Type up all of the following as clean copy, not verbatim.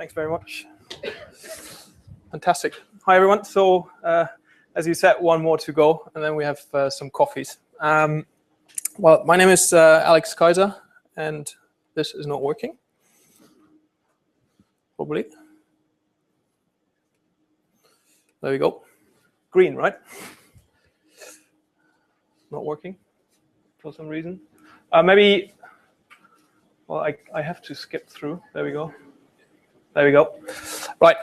Thanks very much. Fantastic. Hi, everyone. So, as you said, one more to go, and then we have some coffees. Well, my name is Alex Kaiser, and this is not working. Probably. There we go. Green, right? Not working for some reason. Maybe, well, I have to skip through. There we go. There we go. Right.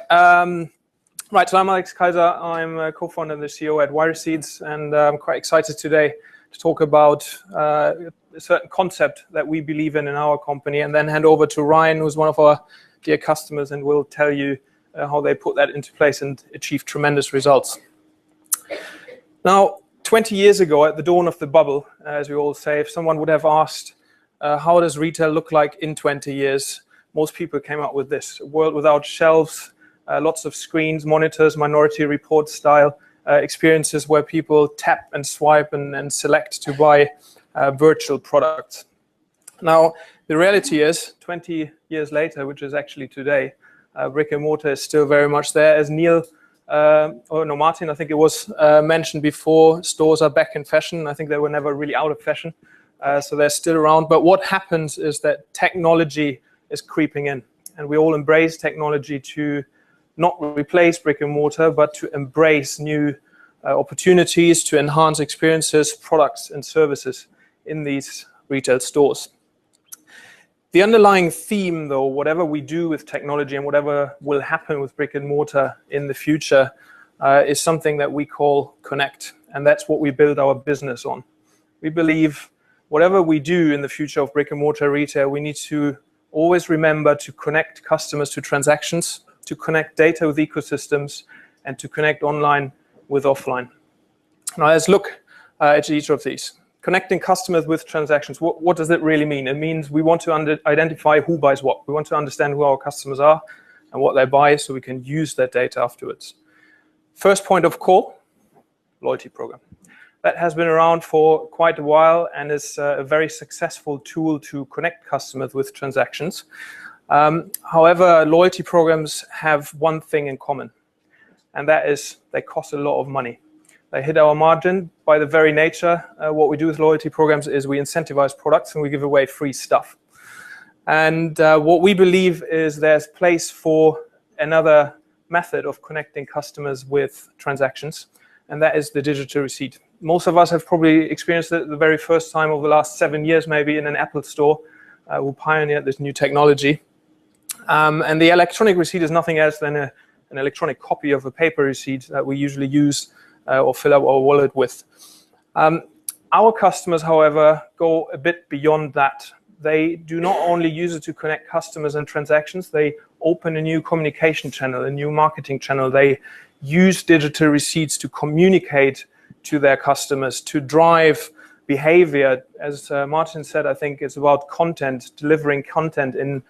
Right. So I'm Alex Kaiser. I'm a co-founder and the CEO at yReceipts, and I'm quite excited today to talk about a certain concept that we believe in our company, and then hand over to Ryan, who's one of our dear customers, and will tell you how they put that into place and achieve tremendous results. Now, 20 years ago, at the dawn of the bubble, as we all say, if someone would have asked, how does retail look like in 20 years? Most people came up with this: a world without shelves, lots of screens, monitors, Minority Report style experiences where people tap and swipe and select to buy virtual products. Now, the reality is, 20 years later, which is actually today, brick and mortar is still very much there. As Neil, Martin, I think it was mentioned before, stores are back in fashion. I think they were never really out of fashion, so they're still around. But what happens is that technology is creeping in, and we all embrace technology to not replace brick and mortar, but to embrace new opportunities to enhance experiences, products, and services in these retail stores. The underlying theme, though, whatever we do with technology and whatever will happen with brick and mortar in the future, is something that we call connect, and that's what we build our business on. We believe whatever we do in the future of brick and mortar retail, we need to always remember to connect customers to transactions, to connect data with ecosystems, and to connect online with offline. Now let's look at each of these. Connecting customers with transactions, what does it really mean? It means we want to identify who buys what. We want to understand who our customers are and what they buy so we can use that data afterwards. First point of call, loyalty program. That has been around for quite a while and is a very successful tool to connect customers with transactions. However, loyalty programs have one thing in common, and that is they cost a lot of money. They hit our margin by the very nature. What we do with loyalty programs is we incentivize products and we give away free stuff. And what we believe is there's place for another method of connecting customers with transactions, and that is the digital receipt. Most of us have probably experienced it the very first time over the last 7 years, maybe in an Apple store, who pioneered this new technology. And the electronic receipt is nothing else than an electronic copy of a paper receipt that we usually use or fill up our wallet with. Our customers, however, go a bit beyond that. They do not only use it to connect customers and transactions, they open a new communication channel, a new marketing channel. They use digital receipts to communicate to their customers, to drive behavior. As Martin said, I think it's about content, delivering content in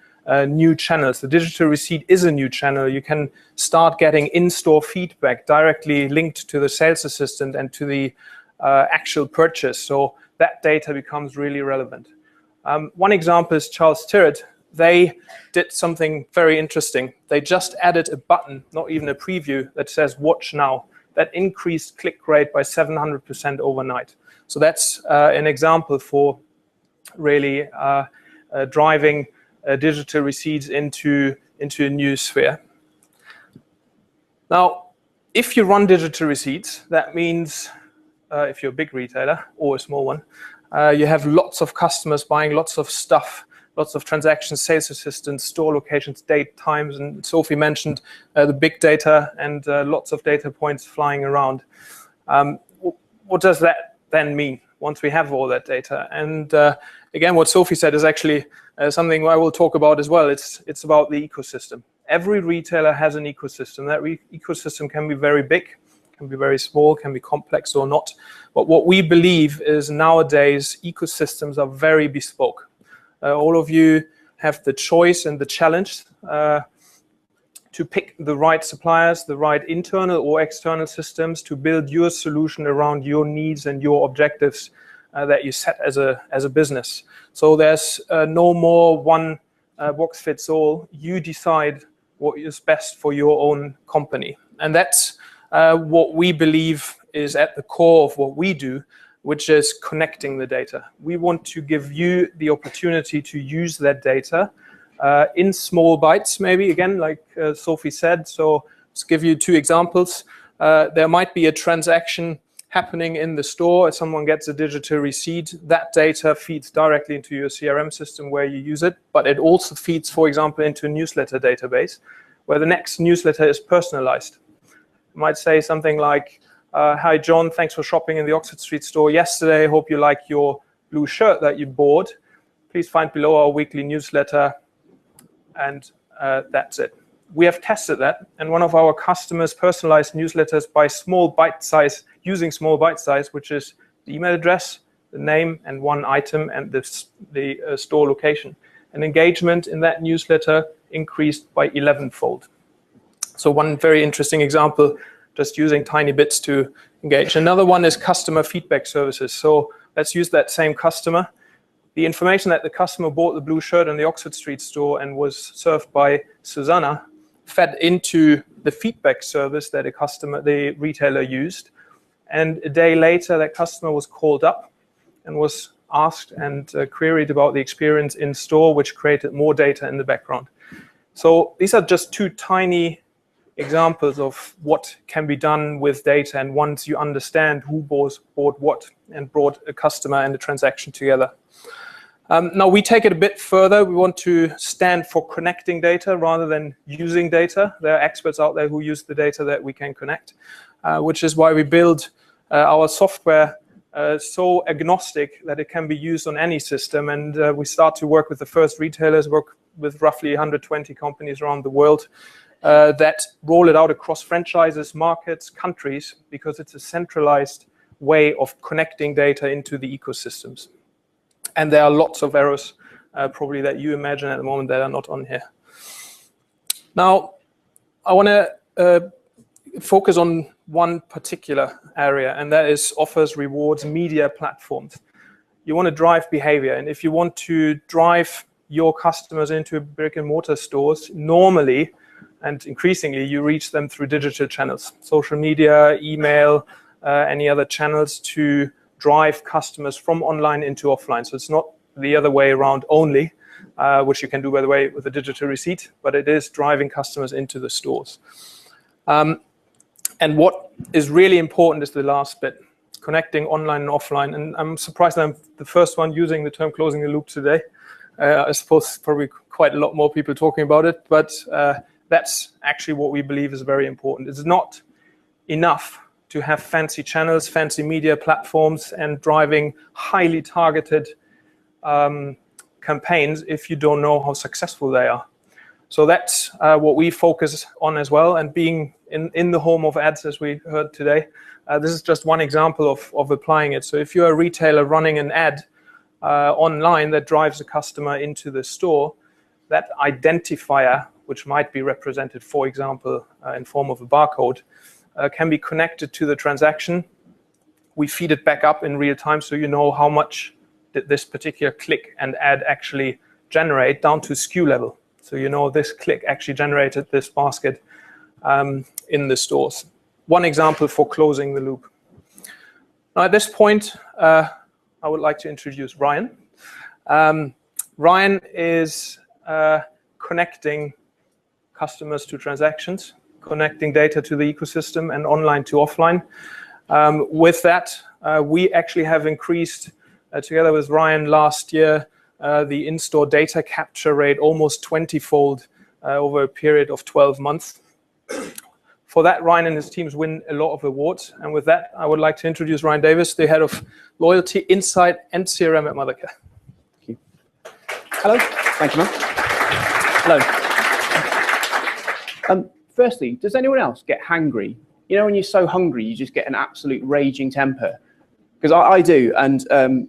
new channels. The digital receipt is a new channel. You can start getting in-store feedback directly linked to the sales assistant and to the actual purchase. So that data becomes really relevant. One example is Charles Tyrrell. They did something very interesting. They just added a button, not even a preview, that says watch now. That increased click rate by 700% overnight. So that's an example for really driving digital receipts into a new sphere. Now, if you run digital receipts, that means if you're a big retailer or a small one, you have lots of customers buying lots of stuff, lots of transactions, sales assistants, store locations, date, times, and Sophie mentioned the big data and lots of data points flying around. What does that then mean once we have all that data? And again, what Sophie said is actually something I will talk about as well. It's about the ecosystem. Every retailer has an ecosystem. That ecosystem can be very big, can be very small, can be complex or not. But what we believe is nowadays ecosystems are very bespoke. All of you have the choice and the challenge to pick the right suppliers, the right internal or external systems to build your solution around your needs and your objectives that you set as a business. So there's no more one box fits all. You decide what is best for your own company. And that's what we believe is at the core of what we do, which is connecting the data. We want to give you the opportunity to use that data in small bites, maybe, again, like Sophie said. So let's give you 2 examples. There might be a transaction happening in the store. If someone gets a digital receipt, that data feeds directly into your CRM system where you use it, but it also feeds, for example, into a newsletter database where the next newsletter is personalized. You might say something like, hi, John, thanks for shopping in the Oxford Street store yesterday. Hope you like your blue shirt that you bought. Please find below our weekly newsletter. And that's it. We have tested that, and one of our customers personalized newsletters by using small bite size, which is the email address, the name, and 1 item, and the store location. And engagement in that newsletter increased by 11-fold. So one very interesting example, just using tiny bits to engage. Another one is customer feedback services. So let's use that same customer. The information that the customer bought the blue shirt in the Oxford Street store and was served by Susanna fed into the feedback service that the retailer used. And a day later, that customer was called up and was asked and queried about the experience in store, which created more data in the background. So these are just 2 tiny examples of what can be done with data, and once you understand who bought what and brought a customer and a transaction together. Now we take it a bit further. We want to stand for connecting data rather than using data. There are experts out there who use the data that we can connect, which is why we build our software so agnostic that it can be used on any system. And we start to work with the first retailers, work with roughly 120 companies around the world that roll it out across franchises, markets, countries, because it's a centralized way of connecting data into the ecosystems. And there are lots of errors probably that you imagine at the moment that are not on here. Now, I want to focus on one particular area, and that is offers, rewards, media platforms. You want to drive behavior, and if you want to drive your customers into brick and mortar stores, normally and increasingly you reach them through digital channels, social media, email, any other channels to drive customers from online into offline. So it's not the other way around only, which you can do, by the way, with a digital receipt, but it is driving customers into the stores. And what is really important is the last bit, connecting online and offline. And I'm surprised that I'm the first one using the term closing the loop today. I suppose probably quite a lot more people talking about it, but that's actually what we believe is very important. It's not enough to have fancy channels, fancy media platforms, and driving highly targeted campaigns if you don't know how successful they are. So that's what we focus on as well. And being in the home of ads, as we heard today, this is just one example of applying it. So if you're a retailer running an ad online that drives a customer into the store, that identifier, which might be represented, for example, in form of a barcode, can be connected to the transaction. We feed it back up in real time, so you know how much did this particular click and ad actually generate, down to SKU level. So you know this click actually generated this basket in the stores. One example for closing the loop. Now at this point, I would like to introduce Ryan. Ryan is connecting customers to transactions, connecting data to the ecosystem, and online to offline. With that, we actually have increased, together with Ryan last year, the in-store data capture rate almost 20-fold over a period of 12 months. For that, Ryan and his teams win a lot of awards. And with that, I would like to introduce Ryan Davis, the head of Loyalty, Insight, and CRM at Mothercare. Thank you. Hello. Thank you, Matt. Hello. Firstly, does anyone else get hangry? You know when you're so hungry, you just get an absolute raging temper? Because I do, and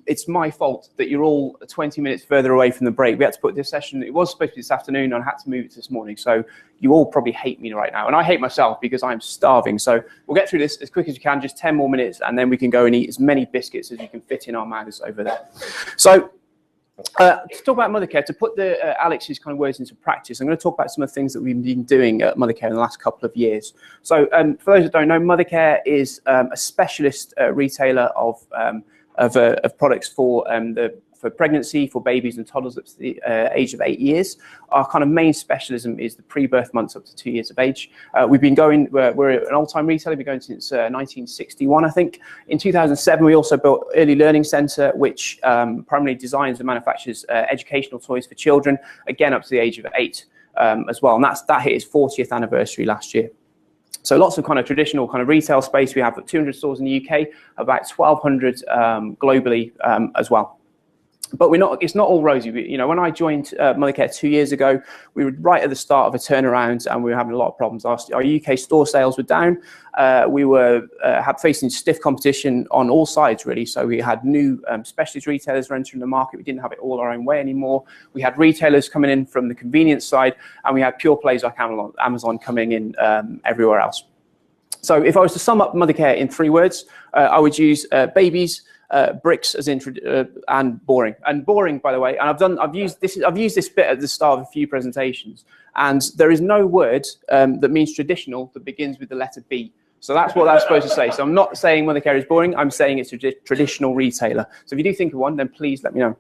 it's my fault that you're all 20 minutes further away from the break. We had to put this session, it was supposed to be this afternoon, and I had to move it to this morning. So you all probably hate me right now. And I hate myself because I'm starving. So we'll get through this as quick as we can, just 10 more minutes, and then we can go and eat as many biscuits as you can fit in our mouths over there. So To talk about Mothercare, to put Alex's kind of words into practice, I'm going to talk about some of the things that we've been doing at Mothercare in the last couple of years. So for those that don't know, Mothercare is a specialist retailer of products for pregnancy, for babies and toddlers up to the age of 8 years. Our kind of main specialism is the pre-birth months up to 2 years of age. We've been going, we're an old-time retailer, we've been going since 1961, I think. In 2007, we also built Early Learning Centre, which primarily designs and manufactures educational toys for children, again up to the age of 8 as well. And that hit its 40th anniversary last year. So lots of kind of traditional kind of retail space. We have 200 stores in the UK, about 1,200 globally as well. But it's not all rosy. You know, when I joined Mothercare 2 years ago, we were right at the start of a turnaround, and we were having a lot of problems. Our UK store sales were down. We were facing stiff competition on all sides, really. So we had new specialist retailers entering the market. We didn't have it all our own way anymore. We had retailers coming in from the convenience side, and we had pure plays like Amazon coming in everywhere else. So if I was to sum up Mothercare in 3 words, I would use babies, bricks as and boring. And boring, by the way, and I've used this bit at the start of a few presentations, and there is no word that means traditional that begins with the letter B. So that's what that's supposed to say. So I'm not saying Mothercare is boring, I'm saying it's a traditional retailer. So if you do think of one, then please let me know.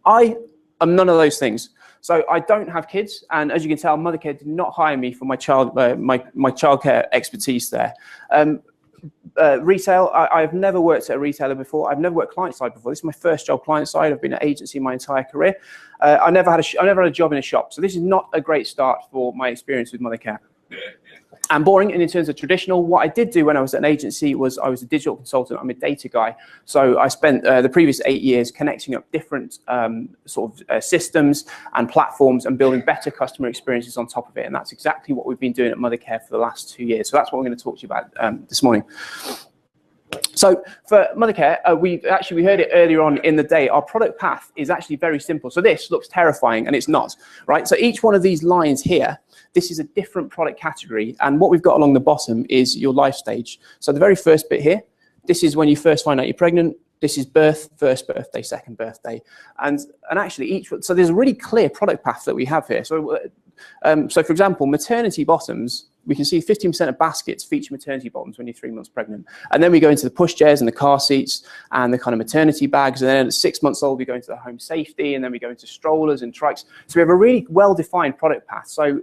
I am none of those things. So I don't have kids, and as you can tell, Mothercare did not hire me for my childcare expertise there. Retail, I've never worked at a retailer before. I've never worked client side before. This is my first job client side. I've been at agency my entire career. I never had a job in a shop. So this is not a great start for my experience with Mothercare. And boring, and in terms of traditional, what I did do when I was at an agency was I was a digital consultant. I'm a data guy. So I spent the previous 8 years connecting up different systems and platforms and building better customer experiences on top of it. And that's exactly what we've been doing at Mothercare for the last 2 years. So that's what we're going to talk to you about this morning. So for Mothercare, we heard it earlier on in the day. Our product path is actually very simple. So this looks terrifying, and it's not, right? So each one of these lines here, this is a different product category. And what we've got along the bottom is your life stage. So the very first bit here, this is when you first find out you're pregnant. This is birth, first birthday, second birthday. And actually so there's a really clear product path that we have here. So for example, maternity bottoms, we can see 15% of baskets feature maternity bottoms when you're 3 months pregnant. And then we go into the pushchairs and the car seats and the kind of maternity bags. And then at 6 months old, we go into the home safety, and then we go into strollers and trikes. So we have a really well-defined product path. So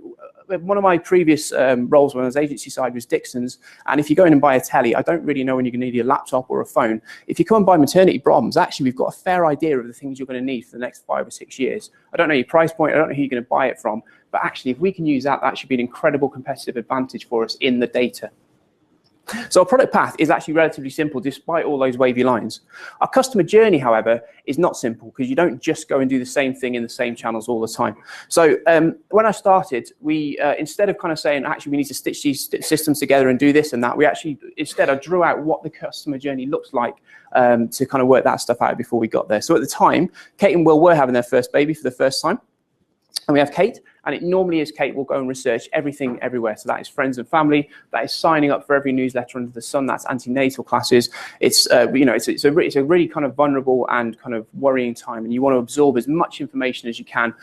one of my previous roles when I was agency side was Dixon's. And if you go in and buy a telly, I don't really know when you're going to need a laptop or a phone. If you come and buy maternity bottoms, actually, we've got a fair idea of the things you're going to need for the next 5 or 6 years. I don't know your price point. I don't know who you're going to buy it from. But actually, if we can use that, that should be an incredible competitive advantage for us in the data. So our product path is actually relatively simple, despite all those wavy lines. Our customer journey, however, is not simple, because you don't just go and do the same thing in the same channels all the time. So when I started, we instead of kind of saying, actually, we need to stitch these systems together and do this and that, instead I drew out what the customer journey looks like to kind of work that stuff out before we got there. So at the time, Kate and Will were having their first baby for the first time. And we have Kate, and it normally is Kate will go and research everything everywhere. So that is friends and family, that is signing up for every newsletter under the sun, that's antenatal classes. It's it's a really kind of vulnerable and kind of worrying time, and you want to absorb as much information as you can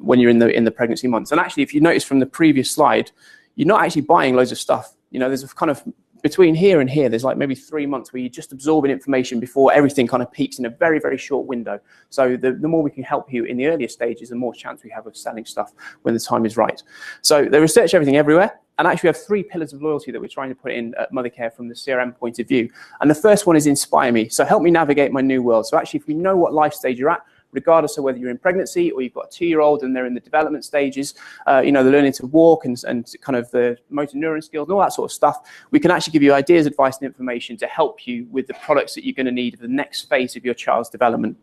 when you're in the pregnancy months. And actually, if you notice from the previous slide, you're not actually buying loads of stuff. You know, there's a kind of between here and here, there's like maybe 3 months where you're just absorbing information before everything kind of peaks in a very, very short window. So the more we can help you in the earlier stages, the more chance we have of selling stuff when the time is right. So they research everything everywhere. And actually, we have 3 pillars of loyalty that we're trying to put in at Mothercare from the CRM point of view. And the first one is inspire me. So help me navigate my new world. So actually, if we know what life stage you're at, regardless of whether you're in pregnancy or you've got a 2-year-old and they're in the development stages, they're learning to walk and kind of the motor neuron skills and all that sort of stuff, we can actually give you ideas, advice, and information to help you with the products that you're going to need for the next phase of your child's development.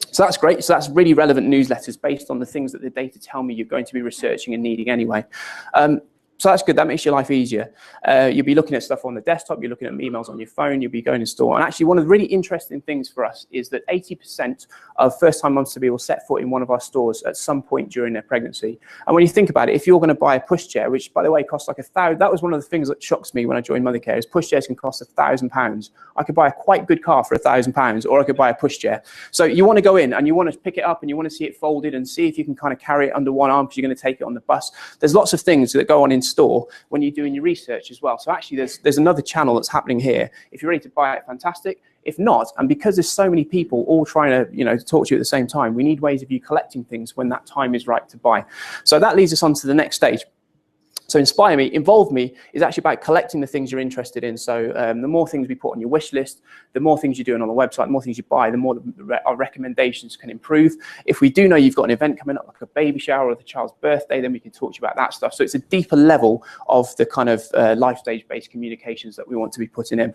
So that's great. So that's really relevant newsletters based on the things that the data tell me you're going to be researching and needing anyway. So that's good. That makes your life easier. You'll be looking at stuff on the desktop. You're looking at emails on your phone. You'll be going in store. And actually, one of the really interesting things for us is that 80% of first-time mums-to-be will set foot in one of our stores at some point during their pregnancy. And when you think about it, if you're going to buy a pushchair, which, by the way, costs like £1,000, that was one of the things that shocks me when I joined Mothercare, is pushchairs can cost £1,000. I could buy a quite good car for £1,000, or I could buy a pushchair. So you want to go in and you want to pick it up and you want to see it folded and see if you can kind of carry it under one arm because you're going to take it on the bus. There's lots of things that go on in store when you're doing your research as well. So actually there's another channel that's happening here. If you're ready to buy it, fantastic. If not, and because there's so many people all trying to, talk to you at the same time, we need ways of you collecting things when that time is right to buy. So that leads us on to the next stage. So Inspire Me, Involve Me is actually about collecting the things you're interested in. So the more things we put on your wish list, the more things you're doing on the website, the more things you buy, the more our recommendations can improve. If we do know you've got an event coming up, like a baby shower or the child's birthday, then we can talk to you about that stuff. So it's a deeper level of the kind of life stage-based communications that we want to be putting in.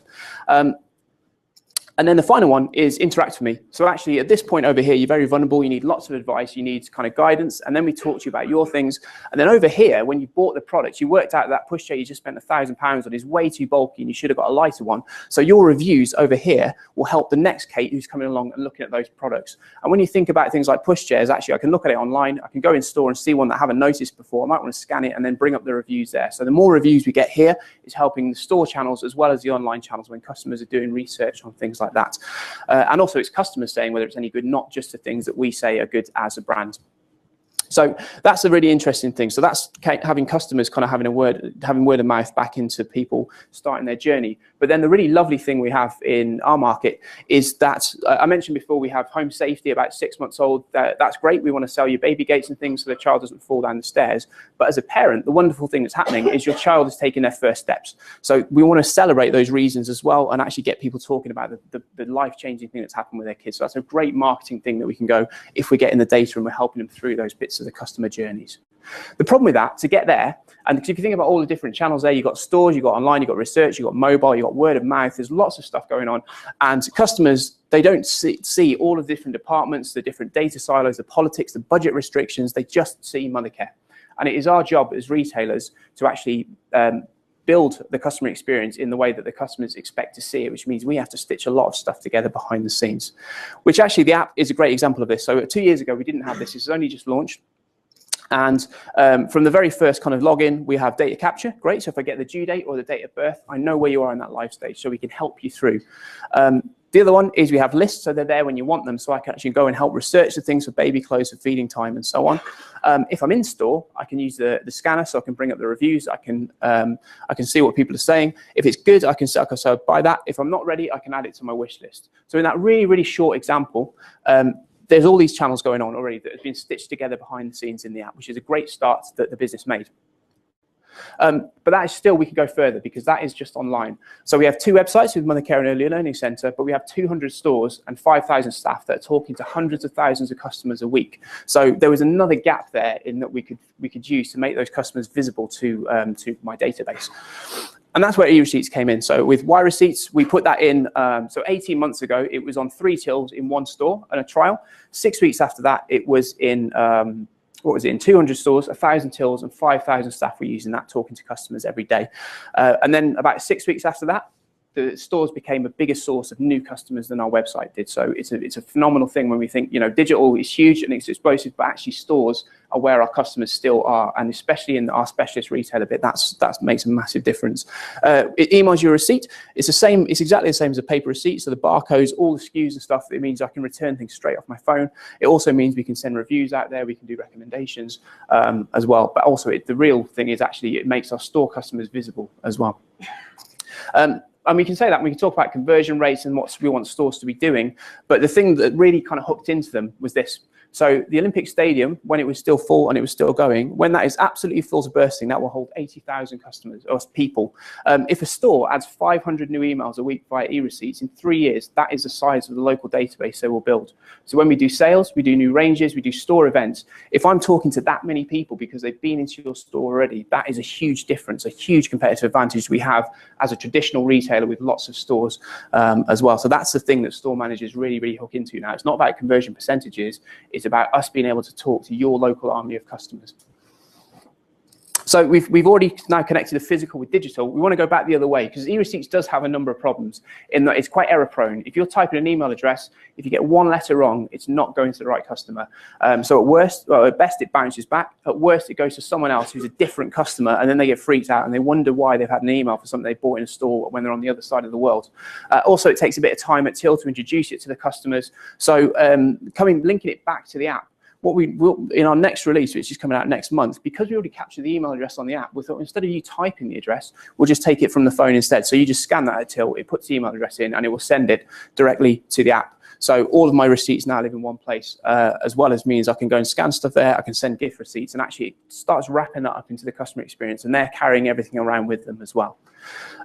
And then the final one is interact with me. So actually at this point over here, you're very vulnerable. You need lots of advice. You need kind of guidance. And then we talk to you about your things. And then over here, when you bought the product, you worked out that pushchair you just spent £1,000 on is way too bulky and you should have got a lighter one. So your reviews over here will help the next Kate who's coming along and looking at those products. And when you think about things like pushchairs, actually I can look at it online. I can go in store and see one that I haven't noticed before. I might want to scan it and then bring up the reviews there. So the more reviews we get here is helping the store channels as well as the online channels when customers are doing research on things like that. And also it's customers saying whether it's any good, not just the things that we say are good as a brand. So that's a really interesting thing. So that's having customers kind of having word of mouth back into people starting their journey. But then the really lovely thing we have in our market is that I mentioned before we have home safety about 6 months old. That's great. We want to sell you baby gates and things so the child doesn't fall down the stairs. But as a parent, the wonderful thing that's happening is your child is taking their first steps. So we want to celebrate those reasons as well and actually get people talking about the life-changing thing that's happened with their kids. So that's a great marketing thing that we can go if we're getting the data and we're helping them through those bits of the customer journeys. The problem with that, to get there, and if you think about all the different channels there, you've got stores, you've got online, you've got research, you've got mobile, you've got word of mouth, there's lots of stuff going on. And customers, they don't see all of the different departments, the different data silos, the politics, the budget restrictions, they just see Mothercare. And it is our job as retailers to actually build the customer experience in the way that the customers expect to see it, which means we have to stitch a lot of stuff together behind the scenes, which actually the app is a great example of this. So 2 years ago, we didn't have this. It's only just launched. And from the very first kind of login, we have data capture. Great. So if I get the due date or the date of birth, I know where you are in that life stage, so we can help you through. The other one is we have lists, so they're there when you want them, so I can actually go and help research the things for baby clothes, for feeding time, and so on. If I'm in store, I can use the scanner, so I can bring up the reviews. I can see what people are saying. If it's good, I can say, okay, so buy that. If I'm not ready, I can add it to my wish list. So in that really, really short example, there's all these channels going on already that have been stitched together behind the scenes in the app, which is a great start that the business made. But that is still, we can go further because that is just online. So we have 2 websites with Mothercare and Early Learning Centre, but we have 200 stores and 5,000 staff that are talking to hundreds of thousands of customers a week. So there was another gap there in that we could use to make those customers visible to my database. And that's where yReceipts came in. So with yReceipts, we put that in. So 18 months ago, it was on 3 tills in 1 store and a trial. 6 weeks after that, it was in in 200 stores, 1,000 tills, and 5,000 staff were using that, talking to customers every day. And then about 6 weeks after that, the stores became a bigger source of new customers than our website did. So it's a phenomenal thing when we think, digital is huge and it's explosive, but actually stores are where our customers still are. And especially in our specialist retailer bit, that makes a massive difference. It emails you a receipt. It's exactly the same as a paper receipt. So the barcodes, all the SKUs and stuff, it means I can return things straight off my phone. It also means we can send reviews out there. We can do recommendations as well. But also the real thing is actually it makes our store customers visible as well. And we can say that, and we can talk about conversion rates and what we want stores to be doing. But the thing that really kind of hooked into them was this. So the Olympic Stadium, when it was still full and it was still going, when that is absolutely full to bursting, that will hold 80,000 customers or people. If a store adds 500 new emails a week via yReceipts in 3 years, that is the size of the local database they will build. So when we do sales, we do new ranges, we do store events. If I'm talking to that many people because they've been into your store already, that is a huge difference, a huge competitive advantage we have as a traditional retailer with lots of stores as well. So that's the thing that store managers really, really hook into now. It's not about conversion percentages. It's about us being able to talk to your local army of customers. So we've already now connected the physical with digital. We want to go back the other way because yReceipts does have a number of problems in that it's quite error prone. If you're typing an email address, if you get one letter wrong, it's not going to the right customer. So at best, it bounces back. At worst, it goes to someone else who's a different customer, and then they get freaked out and they wonder why they've had an email for something they bought in a store when they're on the other side of the world. Also, it takes a bit of time at Till to introduce it to the customers. So linking it back to the app. What we will, in our next release, which is coming out next month, because we already captured the email address on the app, we thought instead of you typing the address, we'll just take it from the phone instead. So you just scan that at Till, it puts the email address in, and it will send it directly to the app. So all of my receipts now live in one place, as well as means I can go and scan stuff there, I can send gift receipts, and actually it starts wrapping that up into the customer experience, and they're carrying everything around with them as well.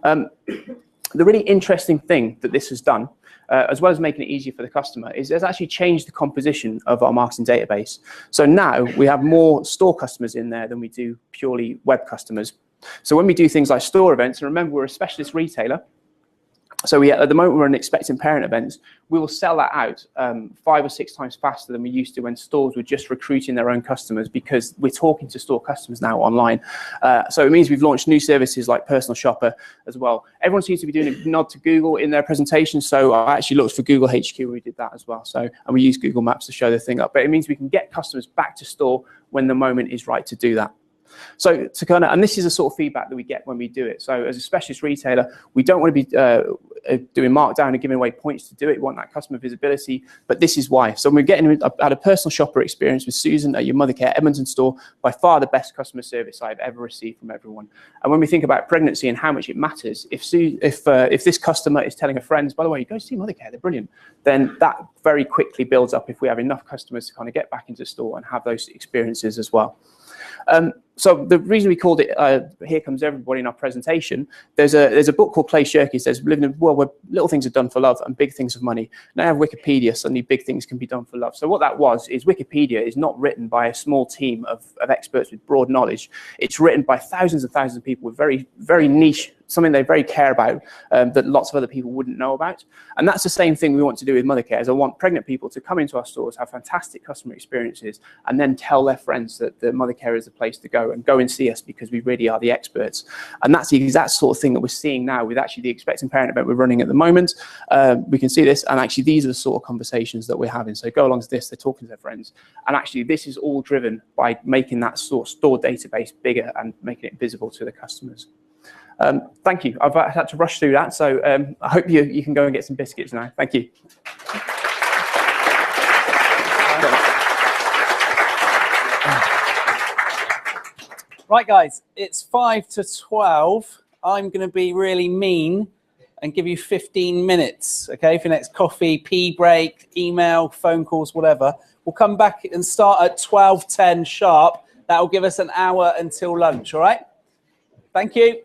The really interesting thing that this has done, as well as making it easier for the customer, is it's actually changed the composition of our marketing database. So now we have more store customers in there than we do purely web customers. So when we do things like store events, and remember we're a specialist retailer, so at the moment we're in expectant parent events, we will sell that out 5 or 6 times faster than we used to when stores were just recruiting their own customers, because we're talking to store customers now online. So it means we've launched new services like Personal Shopper as well. Everyone seems to be doing a nod to Google in their presentation, so I actually looked for Google HQ when we did that as well. So, and we use Google Maps to show the thing up, but it means we can get customers back to store when the moment is right to do that. So and this is the sort of feedback that we get when we do it. So as a specialist retailer, we don't want to be doing markdown and giving away points to do it. We want that customer visibility, but this is why. So we're had a Personal Shopper experience with Susan at your Mothercare Edmonton store, by far the best customer service I've ever received from everyone. And when we think about pregnancy and how much it matters, if this customer is telling a friend, by the way, you go see Mothercare, they're brilliant, then that very quickly builds up if we have enough customers to kind of get back into store and have those experiences as well. So the reason we called it Here Comes Everybody in our presentation, there's a book called Clay Shirky, says we live in a world where little things are done for love and big things for money. Now I have Wikipedia, suddenly big things can be done for love. So what that is Wikipedia is not written by a small team of experts with broad knowledge. It's written by thousands and thousands of people with very, very niche, something they very care about, that lots of other people wouldn't know about. And that's the same thing we want to do with Mothercare, is I want pregnant people to come into our stores, have fantastic customer experiences, and then tell their friends that the Mothercare is the place to go, and go and see us because we really are the experts. And that's the exact sort of thing that we're seeing now with actually the Expecting Parent event we're running at the moment. We can see this, and actually these are the sort of conversations that we're having. So go along to this, they're talking to their friends. And actually this is all driven by making that sort of store database bigger and making it visible to the customers. Thank you. I've had to rush through that, so I hope you can go and get some biscuits now. Thank you. Right, guys, it's 5 to 12. I'm going to be really mean and give you 15 minutes, okay, for your next coffee, pee break, email, phone calls, whatever. We'll come back and start at 12:10 sharp. That will give us an hour until lunch, all right? Thank you.